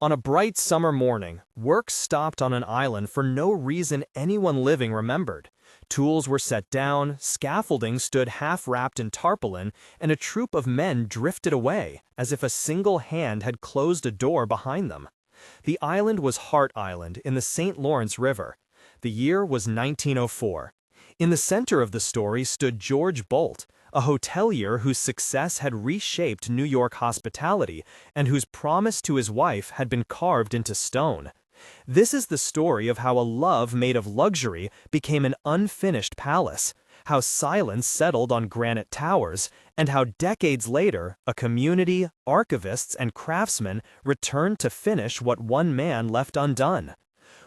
On a bright summer morning, work stopped on an island for no reason anyone living remembered. Tools were set down, scaffolding stood half-wrapped in tarpaulin, and a troop of men drifted away, as if a single hand had closed a door behind them. The island was Hart Island in the St. Lawrence River. The year was 1904. In the center of the story stood George Boldt, a hotelier whose success had reshaped New York hospitality and whose promise to his wife had been carved into stone. This is the story of how a love made of luxury became an unfinished palace, how silence settled on granite towers, and how decades later, a community, archivists, and craftsmen returned to finish what one man left undone.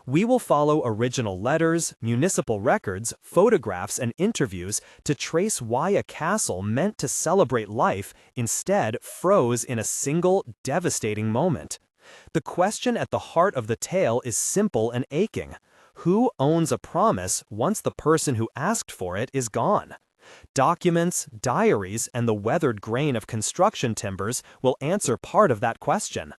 We will follow original letters, municipal records, photographs, and interviews to trace why a castle meant to celebrate life instead froze in a single, devastating moment. The question at the heart of the tale is simple and aching. Who owns a promise once the person who asked for it is gone? Documents, diaries, and the weathered grain of construction timbers will answer part of that question.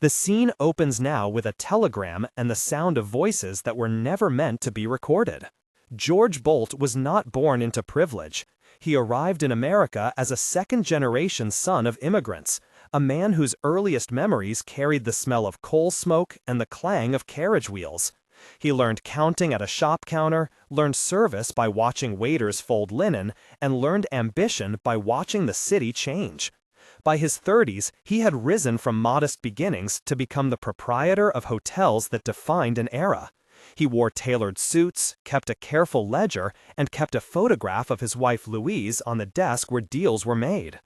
The scene opens now with a telegram and the sound of voices that were never meant to be recorded. George Boldt was not born into privilege. He arrived in America as a second-generation son of immigrants, a man whose earliest memories carried the smell of coal smoke and the clang of carriage wheels. He learned counting at a shop counter, learned service by watching waiters fold linen, and learned ambition by watching the city change. By his 30s, he had risen from modest beginnings to become the proprietor of hotels that defined an era. He wore tailored suits, kept a careful ledger, and kept a photograph of his wife Louise on the desk where deals were made.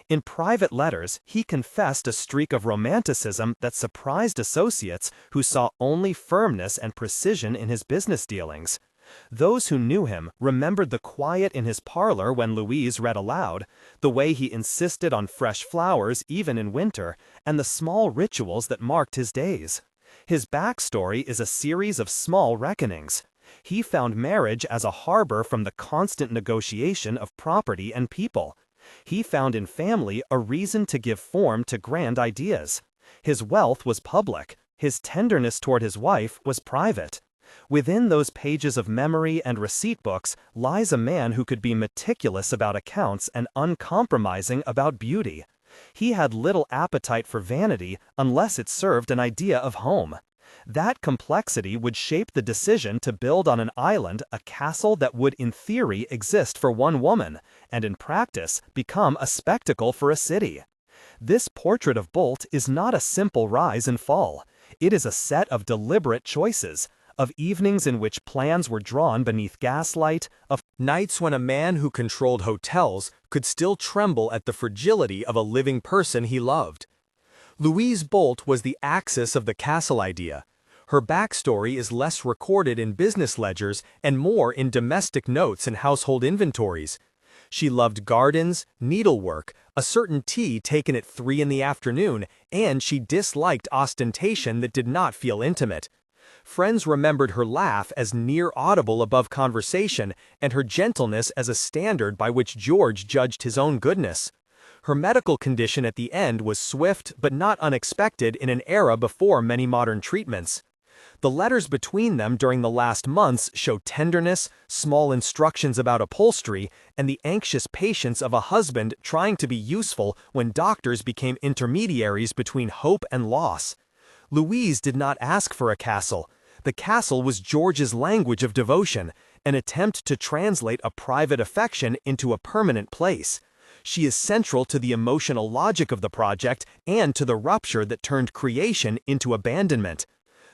In private letters, he confessed a streak of romanticism that surprised associates who saw only firmness and precision in his business dealings. Those who knew him remembered the quiet in his parlor when Louise read aloud, the way he insisted on fresh flowers even in winter, and the small rituals that marked his days. His backstory is a series of small reckonings. He found marriage as a harbor from the constant negotiation of property and people. He found in family a reason to give form to grand ideas. His wealth was public. His tenderness toward his wife was private. Within those pages of memory and receipt books lies a man who could be meticulous about accounts and uncompromising about beauty. He had little appetite for vanity unless it served an idea of home. That complexity would shape the decision to build on an island a castle that would in theory exist for one woman, and in practice become a spectacle for a city. This portrait of Boldt is not a simple rise and fall. It is a set of deliberate choices, of evenings in which plans were drawn beneath gaslight, of nights when a man who controlled hotels could still tremble at the fragility of a living person he loved. Louise Boldt was the axis of the castle idea. Her backstory is less recorded in business ledgers and more in domestic notes and household inventories. She loved gardens, needlework, a certain tea taken at 3 in the afternoon, and she disliked ostentation that did not feel intimate. Friends remembered her laugh as near audible above conversation and her gentleness as a standard by which George judged his own goodness. Her medical condition at the end was swift but not unexpected in an era before many modern treatments. The letters between them during the last months show tenderness, small instructions about upholstery, and the anxious patience of a husband trying to be useful when doctors became intermediaries between hope and loss. Louise did not ask for a castle. The castle was George's language of devotion, an attempt to translate a private affection into a permanent place. She is central to the emotional logic of the project and to the rupture that turned creation into abandonment.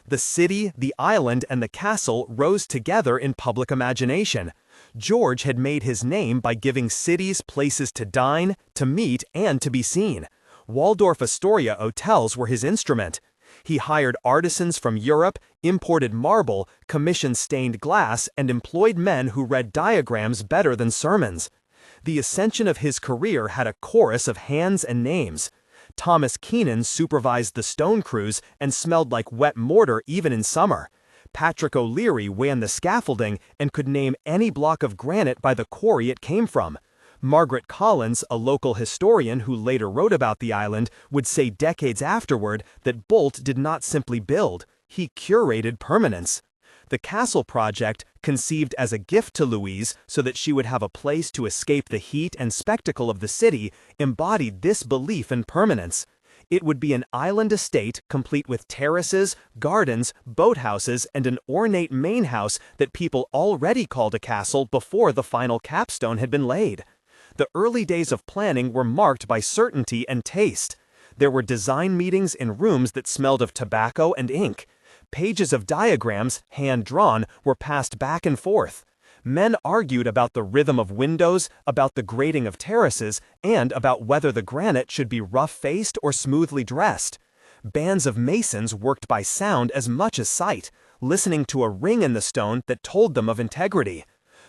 The city, the island, and the castle rose together in public imagination. George had made his name by giving cities places to dine, to meet, and to be seen. Waldorf Astoria hotels were his instrument. He hired artisans from Europe, imported marble, commissioned stained glass, and employed men who read diagrams better than sermons. The ascension of his career had a chorus of hands and names. Thomas Keenan supervised the stone crews and smelled like wet mortar even in summer. Patrick O'Leary ran the scaffolding and could name any block of granite by the quarry it came from. Margaret Collins, a local historian who later wrote about the island, would say decades afterward that Boldt did not simply build, he curated permanence. The castle project, conceived as a gift to Louise so that she would have a place to escape the heat and spectacle of the city, embodied this belief in permanence. It would be an island estate complete with terraces, gardens, boathouses, and an ornate main house that people already called a castle before the final capstone had been laid. The early days of planning were marked by certainty and taste. There were design meetings in rooms that smelled of tobacco and ink. Pages of diagrams, hand-drawn, were passed back and forth. Men argued about the rhythm of windows, about the grading of terraces, and about whether the granite should be rough-faced or smoothly dressed. Bands of masons worked by sound as much as sight, listening to a ring in the stone that told them of integrity.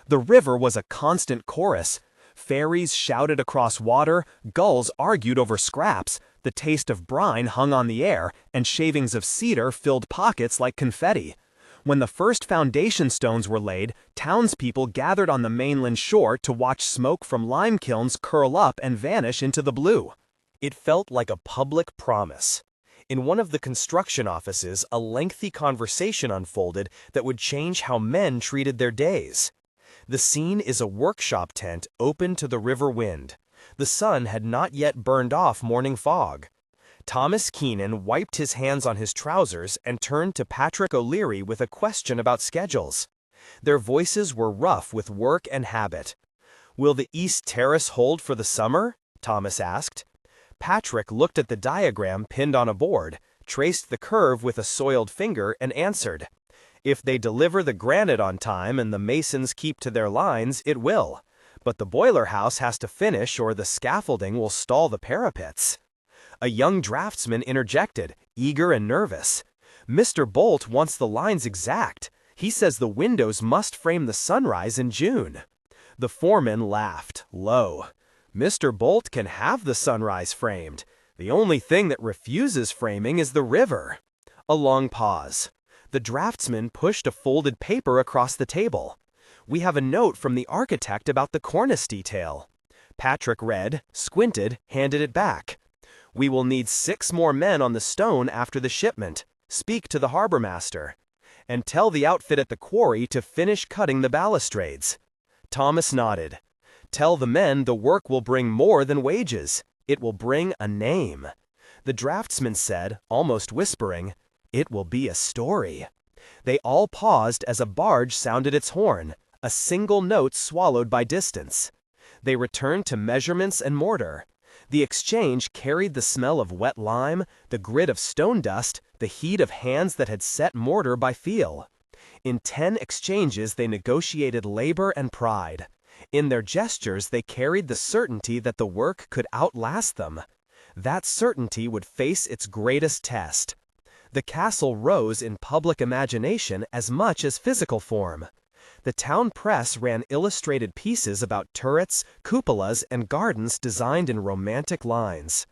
The river was a constant chorus. Fairies shouted across water, gulls argued over scraps, the taste of brine hung on the air, and shavings of cedar filled pockets like confetti. When the first foundation stones were laid, townspeople gathered on the mainland shore to watch smoke from lime kilns curl up and vanish into the blue. It felt like a public promise. In one of the construction offices, a lengthy conversation unfolded that would change how men treated their days. The scene is a workshop tent open to the river wind. The sun had not yet burned off morning fog. Thomas Keenan wiped his hands on his trousers and turned to Patrick O'Leary with a question about schedules. Their voices were rough with work and habit. "Will the East Terrace hold for the summer?" Thomas asked. Patrick looked at the diagram pinned on a board, traced the curve with a soiled finger, and answered, "If they deliver the granite on time and the masons keep to their lines, it will. But the boiler house has to finish or the scaffolding will stall the parapets." A young draftsman interjected, eager and nervous. "Mr. Boldt wants the lines exact. He says the windows must frame the sunrise in June." The foreman laughed, low. "Mr. Boldt can have the sunrise framed. The only thing that refuses framing is the river." A long pause. The draftsman pushed a folded paper across the table. "We have a note from the architect about the cornice detail." Patrick read, squinted, handed it back. "We will need 6 more men on the stone after the shipment. Speak to the harbor master. And tell the outfit at the quarry to finish cutting the balustrades." Thomas nodded. "Tell the men the work will bring more than wages. It will bring a name." The draftsman said, almost whispering, "It will be a story." They all paused as a barge sounded its horn, a single note swallowed by distance. They returned to measurements and mortar. The exchange carried the smell of wet lime, the grit of stone dust, the heat of hands that had set mortar by feel. In 10 exchanges they negotiated labor and pride. In their gestures they carried the certainty that the work could outlast them. That certainty would face its greatest test. The castle rose in public imagination as much as physical form. The town press ran illustrated pieces about turrets, cupolas, and gardens designed in romantic lines.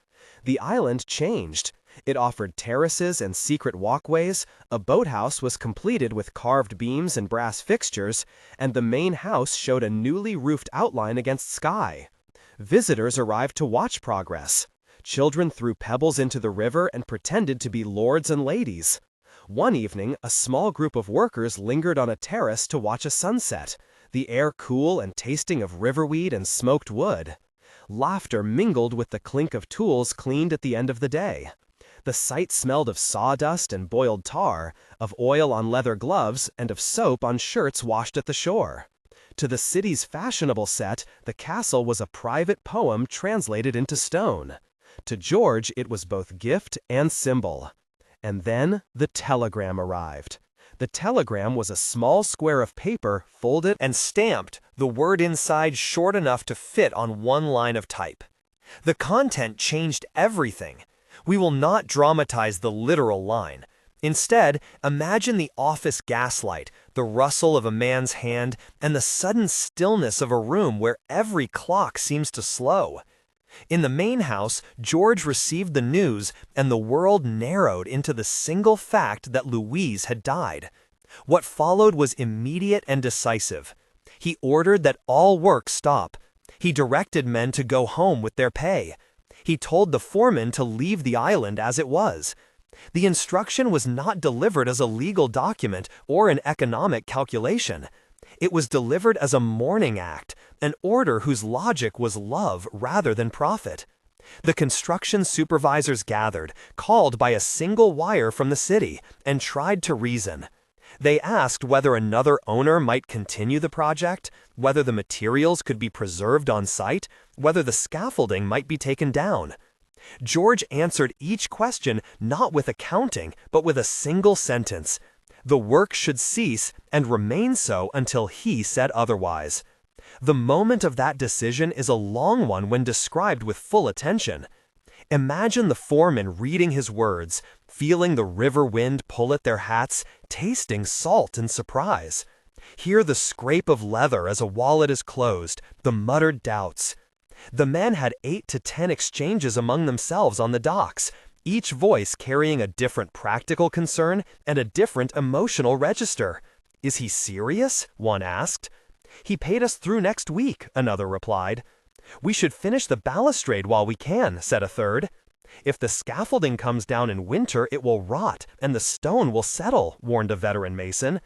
The island changed. It offered terraces and secret walkways, a boathouse was completed with carved beams and brass fixtures, and the main house showed a newly roofed outline against sky. Visitors arrived to watch progress. Children threw pebbles into the river and pretended to be lords and ladies. One evening, a small group of workers lingered on a terrace to watch a sunset, the air cool and tasting of riverweed and smoked wood. Laughter mingled with the clink of tools cleaned at the end of the day. The sight smelled of sawdust and boiled tar, of oil on leather gloves, and of soap on shirts washed at the shore. To the city's fashionable set, the castle was a private poem translated into stone. To George, it was both gift and symbol. And then the telegram arrived. The telegram was a small square of paper, folded and stamped, the word inside short enough to fit on one line of type. The content changed everything. We will not dramatize the literal line. Instead, imagine the office gaslight, the rustle of a man's hand, and the sudden stillness of a room where every clock seems to slow. In the main house, George received the news, and the world narrowed into the single fact that Louise had died. What followed was immediate and decisive. He ordered that all work stop. He directed men to go home with their pay. He told the foreman to leave the island as it was. The instruction was not delivered as a legal document or an economic calculation. It was delivered as a mourning act, an order whose logic was love rather than profit. The construction supervisors gathered, called by a single wire from the city, and tried to reason. They asked whether another owner might continue the project, whether the materials could be preserved on site, whether the scaffolding might be taken down. George answered each question not with accounting, but with a single sentence. The work should cease and remain so until he said otherwise. The moment of that decision is a long one when described with full attention. Imagine the foreman reading his words, feeling the river wind pull at their hats, tasting salt in surprise. Hear the scrape of leather as a wallet is closed, the muttered doubts. The men had 8 to 10 exchanges among themselves on the docks, each voice carrying a different practical concern and a different emotional register. "Is he serious?" one asked. "He paid us through next week," another replied. "We should finish the balustrade while we can," said a third. "If the scaffolding comes down in winter, it will rot, and the stone will settle," warned a veteran mason.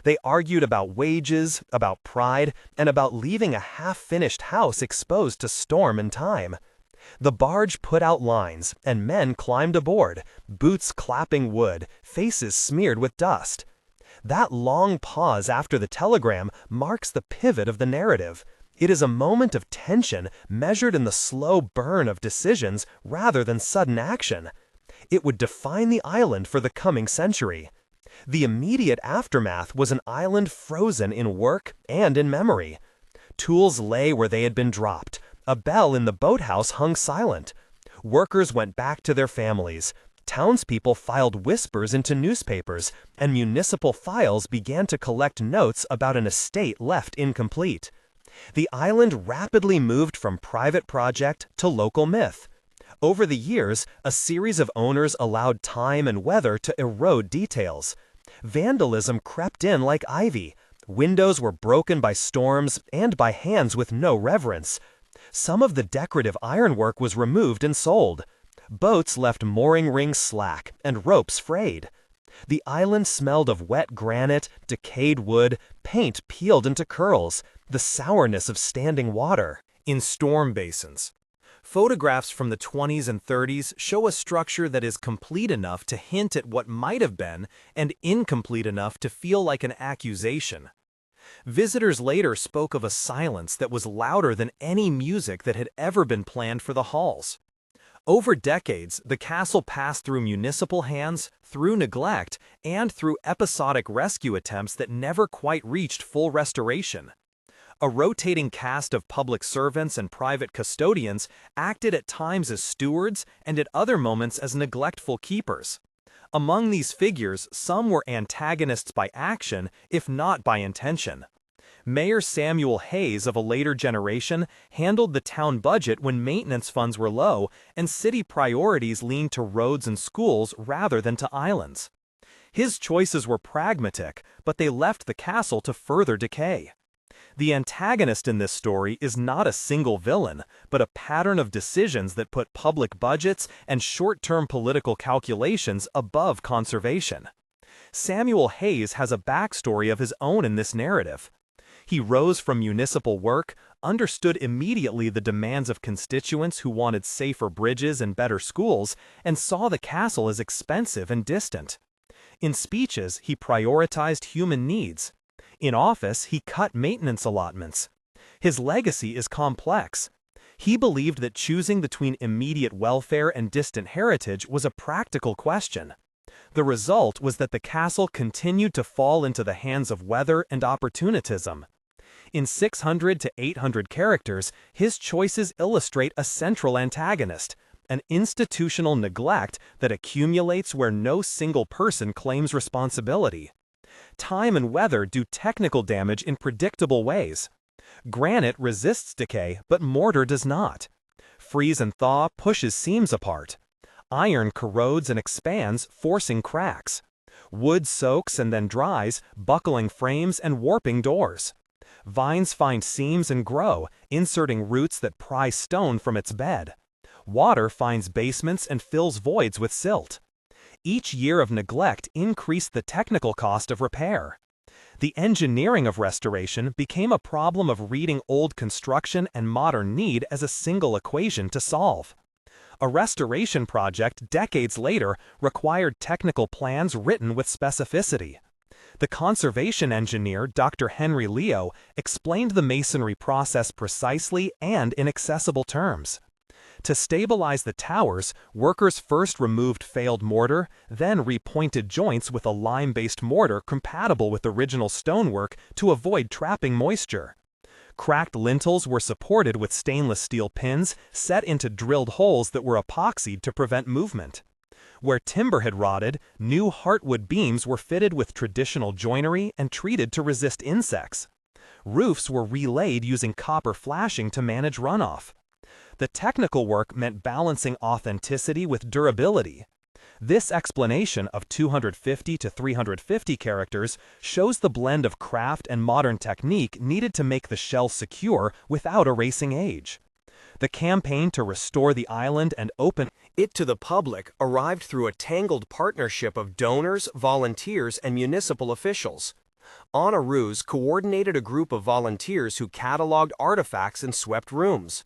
They argued about wages, about pride, and about leaving a half-finished house exposed to storm and time. The barge put out lines, and men climbed aboard, boots clapping wood, faces smeared with dust. That long pause after the telegram marks the pivot of the narrative. It is a moment of tension measured in the slow burn of decisions rather than sudden action. It would define the island for the coming century. The immediate aftermath was an island frozen in work and in memory. Tools lay where they had been dropped. A bell in the boathouse hung silent. Workers went back to their families. Townspeople filed whispers into newspapers, and municipal files began to collect notes about an estate left incomplete. The island rapidly moved from private project to local myth. Over the years, a series of owners allowed time and weather to erode details. Vandalism crept in like ivy. Windows were broken by storms and by hands with no reverence. Some of the decorative ironwork was removed and sold. Boats left mooring rings slack and ropes frayed. The island smelled of wet granite, decayed wood, paint peeled into curls, the sourness of standing water. In storm basins, photographs from the 20s and 30s show a structure that is complete enough to hint at what might have been and incomplete enough to feel like an accusation. Visitors later spoke of a silence that was louder than any music that had ever been planned for the halls. Over decades, the castle passed through municipal hands, through neglect, and through episodic rescue attempts that never quite reached full restoration. A rotating cast of public servants and private custodians acted at times as stewards and at other moments as neglectful keepers. Among these figures, some were antagonists by action, if not by intention. Mayor Samuel Hayes of a later generation handled the town budget when maintenance funds were low and city priorities leaned to roads and schools rather than to islands. His choices were pragmatic, but they left the castle to further decay. The antagonist in this story is not a single villain, but a pattern of decisions that put public budgets and short-term political calculations above conservation. Samuel Hayes has a backstory of his own in this narrative. He rose from municipal work, understood immediately the demands of constituents who wanted safer bridges and better schools, and saw the castle as expensive and distant. In speeches, he prioritized human needs. In office, he cut maintenance allotments. His legacy is complex. He believed that choosing between immediate welfare and distant heritage was a practical question. The result was that the castle continued to fall into the hands of weather and opportunism. In 600 to 800 characters, his choices illustrate a central antagonist, an institutional neglect that accumulates where no single person claims responsibility. Time and weather do technical damage in predictable ways. Granite resists decay, but mortar does not. Freeze and thaw pushes seams apart. Iron corrodes and expands, forcing cracks. Wood soaks and then dries, buckling frames and warping doors. Vines find seams and grow, inserting roots that pry stone from its bed. Water finds basements and fills voids with silt. Each year of neglect increased the technical cost of repair. The engineering of restoration became a problem of reading old construction and modern need as a single equation to solve. A restoration project decades later required technical plans written with specificity. The conservation engineer, Dr. Henry Leo, explained the masonry process precisely and in accessible terms. To stabilize the towers, workers first removed failed mortar, then repointed joints with a lime-based mortar compatible with original stonework to avoid trapping moisture. Cracked lintels were supported with stainless steel pins set into drilled holes that were epoxied to prevent movement. Where timber had rotted, new heartwood beams were fitted with traditional joinery and treated to resist insects. Roofs were relaid using copper flashing to manage runoff. The technical work meant balancing authenticity with durability. This explanation of 250 to 350 characters shows the blend of craft and modern technique needed to make the shell secure without erasing age. The campaign to restore the island and open it to the public arrived through a tangled partnership of donors, volunteers, and municipal officials. Anna Ruse coordinated a group of volunteers who cataloged artifacts and swept rooms.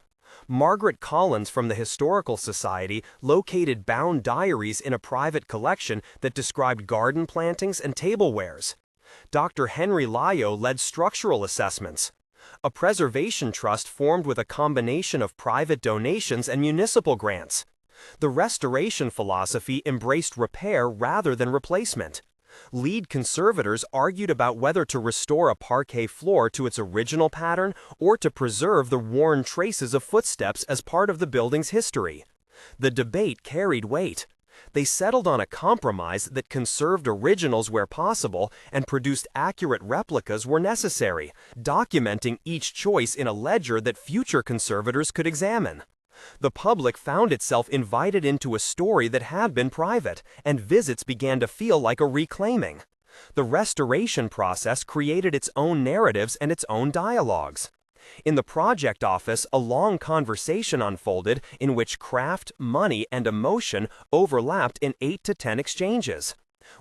Margaret Collins from the Historical Society located bound diaries in a private collection that described garden plantings and tablewares. Dr. Henry Lyo led structural assessments. A preservation trust formed with a combination of private donations and municipal grants. The restoration philosophy embraced repair rather than replacement. Lead conservators argued about whether to restore a parquet floor to its original pattern or to preserve the worn traces of footsteps as part of the building's history. The debate carried weight. They settled on a compromise that conserved originals where possible and produced accurate replicas where necessary, documenting each choice in a ledger that future conservators could examine. The public found itself invited into a story that had been private, and visits began to feel like a reclaiming. The restoration process created its own narratives and its own dialogues. In the project office, a long conversation unfolded in which craft, money, and emotion overlapped in 8 to 10 exchanges.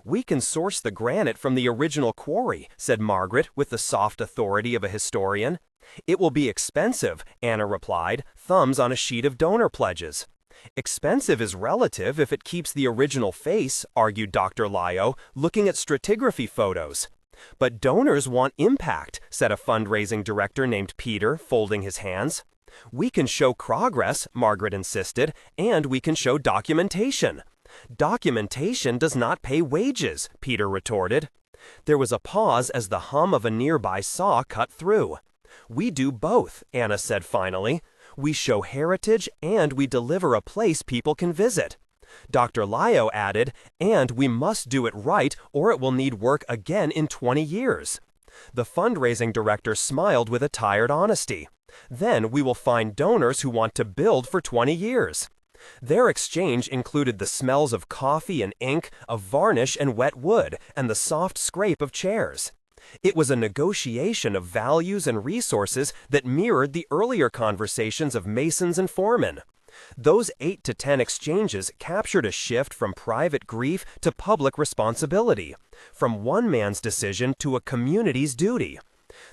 "We can source the granite from the original quarry," said Margaret with the soft authority of a historian. "It will be expensive," Anna replied, thumbs on a sheet of donor pledges. "Expensive is relative if it keeps the original face," argued Dr. Lyo, looking at stratigraphy photos. "But donors want impact," said a fundraising director named Peter, folding his hands. "We can show progress," Margaret insisted, "and we can show documentation." "Documentation does not pay wages," Peter retorted. There was a pause as the hum of a nearby saw cut through. "We do both," Anna said finally. "We show heritage and we deliver a place people can visit." Dr. Lyo added, "And we must do it right or it will need work again in 20 years. The fundraising director smiled with a tired honesty. "Then we will find donors who want to build for 20 years. Their exchange included the smells of coffee and ink, of varnish and wet wood, and the soft scrape of chairs. It was a negotiation of values and resources that mirrored the earlier conversations of masons and foremen. Those 8 to 10 exchanges captured a shift from private grief to public responsibility, from one man's decision to a community's duty.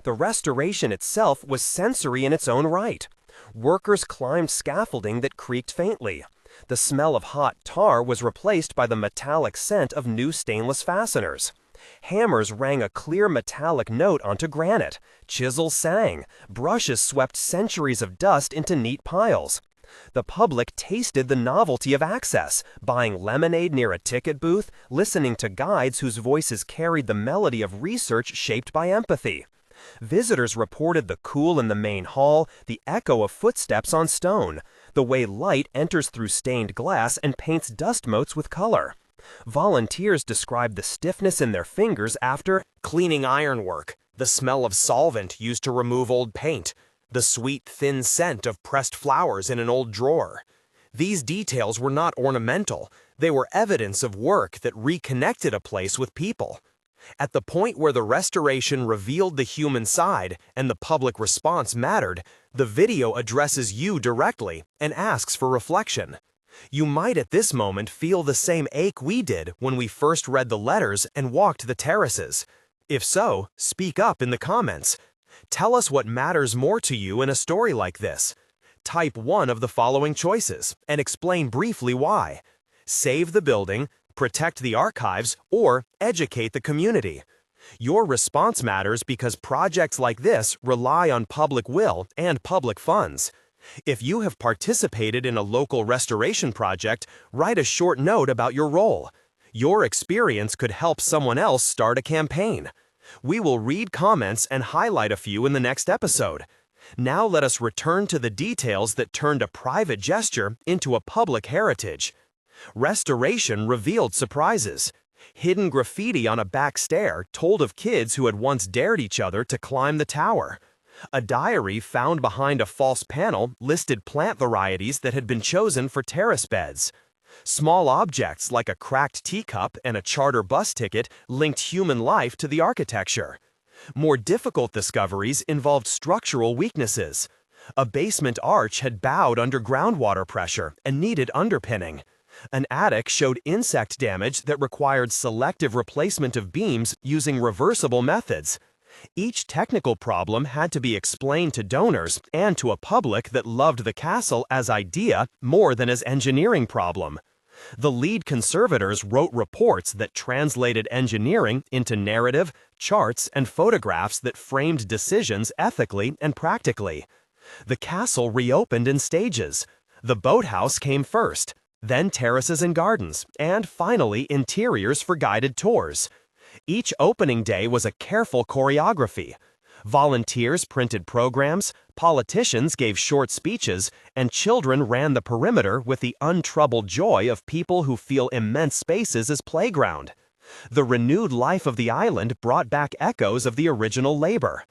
The restoration itself was sensory in its own right. Workers climbed scaffolding that creaked faintly. The smell of hot tar was replaced by the metallic scent of new stainless fasteners. Hammers rang a clear metallic note onto granite. Chisels sang. Brushes swept centuries of dust into neat piles. The public tasted the novelty of access, buying lemonade near a ticket booth, listening to guides whose voices carried the melody of research shaped by empathy. Visitors reported the cool in the main hall, the echo of footsteps on stone, the way light enters through stained glass and paints dust motes with color. Volunteers described the stiffness in their fingers after cleaning ironwork, the smell of solvent used to remove old paint, the sweet, thin scent of pressed flowers in an old drawer. These details were not ornamental, they were evidence of work that reconnected a place with people. At the point where the restoration revealed the human side and the public response mattered, the video addresses you directly and asks for reflection. You might at this moment feel the same ache we did when we first read the letters and walked the terraces. If so, speak up in the comments. Tell us what matters more to you in a story like this. Type one of the following choices and explain briefly why. Save the building, protect the archives, or educate the community. Your response matters because projects like this rely on public will and public funds. If you have participated in a local restoration project, write a short note about your role. Your experience could help someone else start a campaign. We will read comments and highlight a few in the next episode. Now let us return to the details that turned a private gesture into a public heritage. Restoration revealed surprises. Hidden graffiti on a back stair told of kids who had once dared each other to climb the tower. A diary found behind a false panel listed plant varieties that had been chosen for terrace beds. Small objects like a cracked teacup and a charter bus ticket linked human life to the architecture. More difficult discoveries involved structural weaknesses. A basement arch had bowed under groundwater pressure and needed underpinning. An attic showed insect damage that required selective replacement of beams using reversible methods. Each technical problem had to be explained to donors and to a public that loved the castle as idea more than as engineering problem. The lead conservators wrote reports that translated engineering into narrative, charts, and photographs that framed decisions ethically and practically. The castle reopened in stages. The boathouse came first, then terraces and gardens, and finally interiors for guided tours. Each opening day was a careful choreography. Volunteers printed programs, politicians gave short speeches, and children ran the perimeter with the untroubled joy of people who feel immense spaces as playground. The renewed life of the island brought back echoes of the original labor.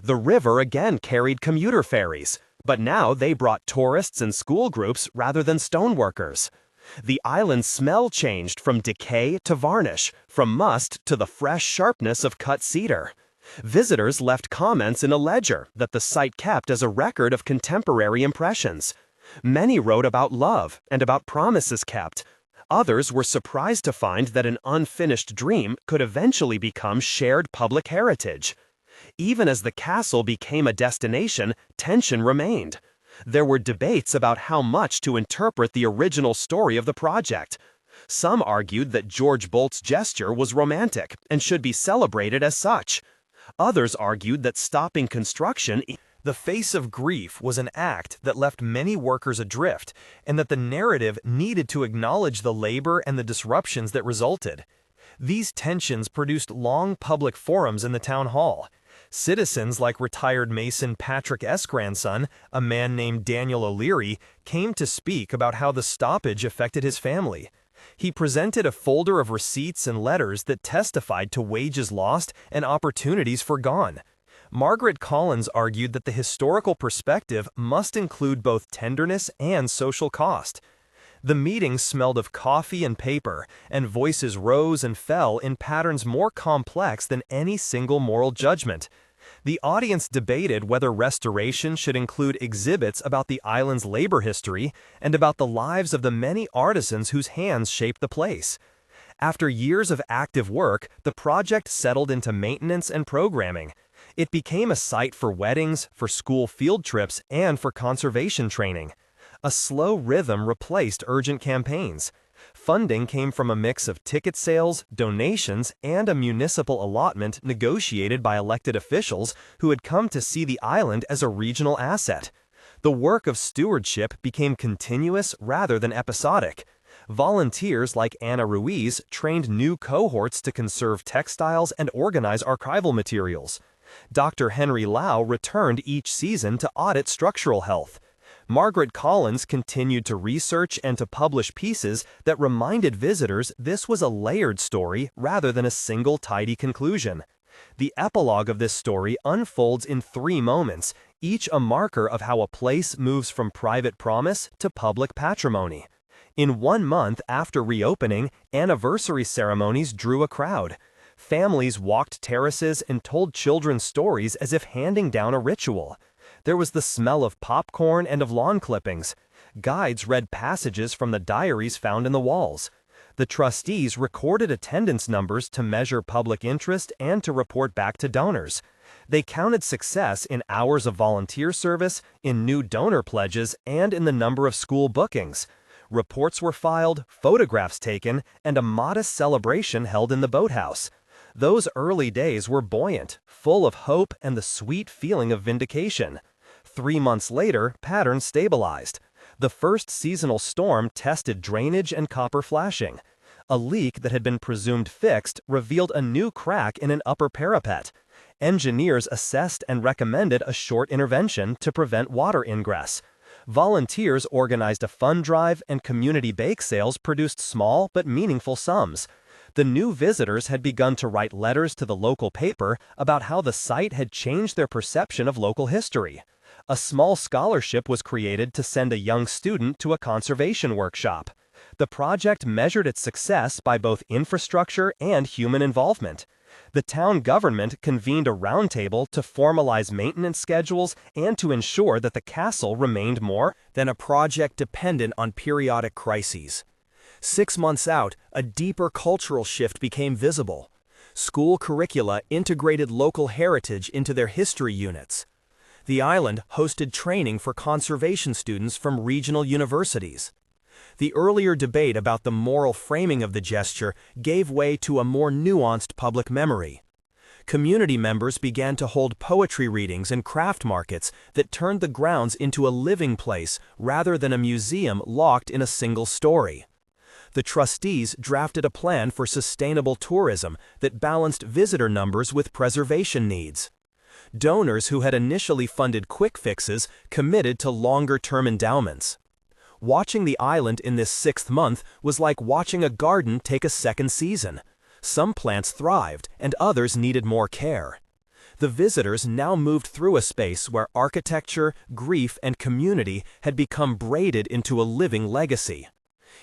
The river again carried commuter ferries, but now they brought tourists and school groups rather than stoneworkers. The island's smell changed from decay to varnish, from must to the fresh sharpness of cut cedar. Visitors left comments in a ledger that the site kept as a record of contemporary impressions. Many wrote about love and about promises kept. Others were surprised to find that an unfinished dream could eventually become shared public heritage. Even as the castle became a destination, tension remained. There were debates about how much to interpret the original story of the project. Some argued that George Boldt's gesture was romantic and should be celebrated as such. Others argued that stopping construction, the face of grief, was an act that left many workers adrift, and that the narrative needed to acknowledge the labor and the disruptions that resulted. These tensions produced long public forums in the town hall. Citizens like retired Mason Patrick S. grandson, a man named Daniel O'Leary, came to speak about how the stoppage affected his family. He presented a folder of receipts and letters that testified to wages lost and opportunities forgone. Margaret Collins argued that the historical perspective must include both tenderness and social cost. The meeting smelled of coffee and paper, and voices rose and fell in patterns more complex than any single moral judgment. The audience debated whether restoration should include exhibits about the island's labor history and about the lives of the many artisans whose hands shaped the place. After years of active work, the project settled into maintenance and programming. It became a site for weddings, for school field trips, and for conservation training. A slow rhythm replaced urgent campaigns. Funding came from a mix of ticket sales, donations, and a municipal allotment negotiated by elected officials who had come to see the island as a regional asset. The work of stewardship became continuous rather than episodic. Volunteers like Anna Ruiz trained new cohorts to conserve textiles and organize archival materials. Dr. Henry Lau returned each season to audit structural health. Margaret Collins continued to research and to publish pieces that reminded visitors this was a layered story rather than a single tidy conclusion. The epilogue of this story unfolds in 3 moments, each a marker of how a place moves from private promise to public patrimony. In 1 month after reopening, anniversary ceremonies drew a crowd. Families walked terraces and told children stories as if handing down a ritual. There was the smell of popcorn and of lawn clippings. Guides read passages from the diaries found in the walls. The trustees recorded attendance numbers to measure public interest and to report back to donors. They counted success in hours of volunteer service, in new donor pledges, and in the number of school bookings. Reports were filed, photographs taken, and a modest celebration held in the boathouse. Those early days were buoyant, full of hope and the sweet feeling of vindication. 3 months later, patterns stabilized. The first seasonal storm tested drainage and copper flashing. A leak that had been presumed fixed revealed a new crack in an upper parapet. Engineers assessed and recommended a short intervention to prevent water ingress. Volunteers organized a fund drive, and community bake sales produced small but meaningful sums. The new visitors had begun to write letters to the local paper about how the site had changed their perception of local history. A small scholarship was created to send a young student to a conservation workshop. The project measured its success by both infrastructure and human involvement. The town government convened a roundtable to formalize maintenance schedules and to ensure that the castle remained more than a project dependent on periodic crises. 6 months out, a deeper cultural shift became visible. School curricula integrated local heritage into their history units. The island hosted training for conservation students from regional universities. The earlier debate about the moral framing of the gesture gave way to a more nuanced public memory. Community members began to hold poetry readings and craft markets that turned the grounds into a living place rather than a museum locked in a single story. The trustees drafted a plan for sustainable tourism that balanced visitor numbers with preservation needs. Donors who had initially funded quick fixes committed to longer-term endowments. Watching the island in this 6th month was like watching a garden take a second season. Some plants thrived, and others needed more care. The visitors now moved through a space where architecture, grief, and community had become braided into a living legacy.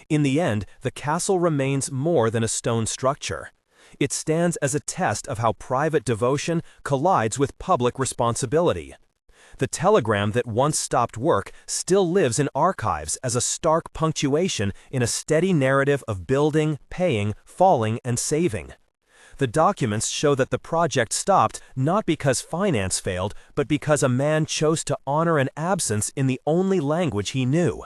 In the end, the castle remains more than a stone structure. It stands as a test of how private devotion collides with public responsibility. The telegram that once stopped work still lives in archives as a stark punctuation in a steady narrative of building, paying, falling, and saving. The documents show that the project stopped not because finance failed, but because a man chose to honor an absence in the only language he knew.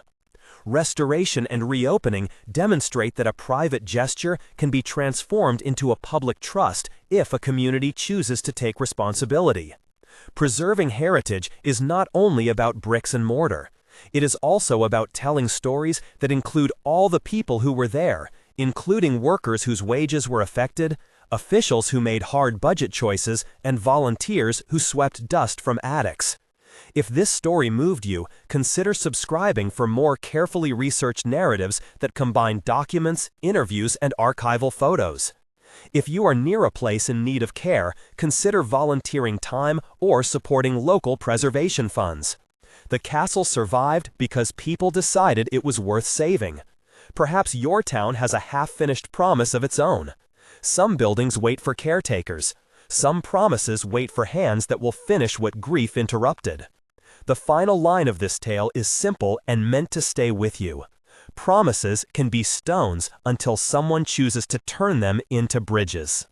Restoration and reopening demonstrate that a private gesture can be transformed into a public trust if a community chooses to take responsibility. Preserving heritage is not only about bricks and mortar. It is also about telling stories that include all the people who were there, including workers whose wages were affected, officials who made hard budget choices, and volunteers who swept dust from attics. If this story moved you, consider subscribing for more carefully researched narratives that combine documents, interviews, and archival photos. If you are near a place in need of care, consider volunteering time or supporting local preservation funds. The castle survived because people decided it was worth saving. Perhaps your town has a half-finished promise of its own. Some buildings wait for caretakers. Some promises wait for hands that will finish what grief interrupted. The final line of this tale is simple and meant to stay with you. Promises can be stones until someone chooses to turn them into bridges.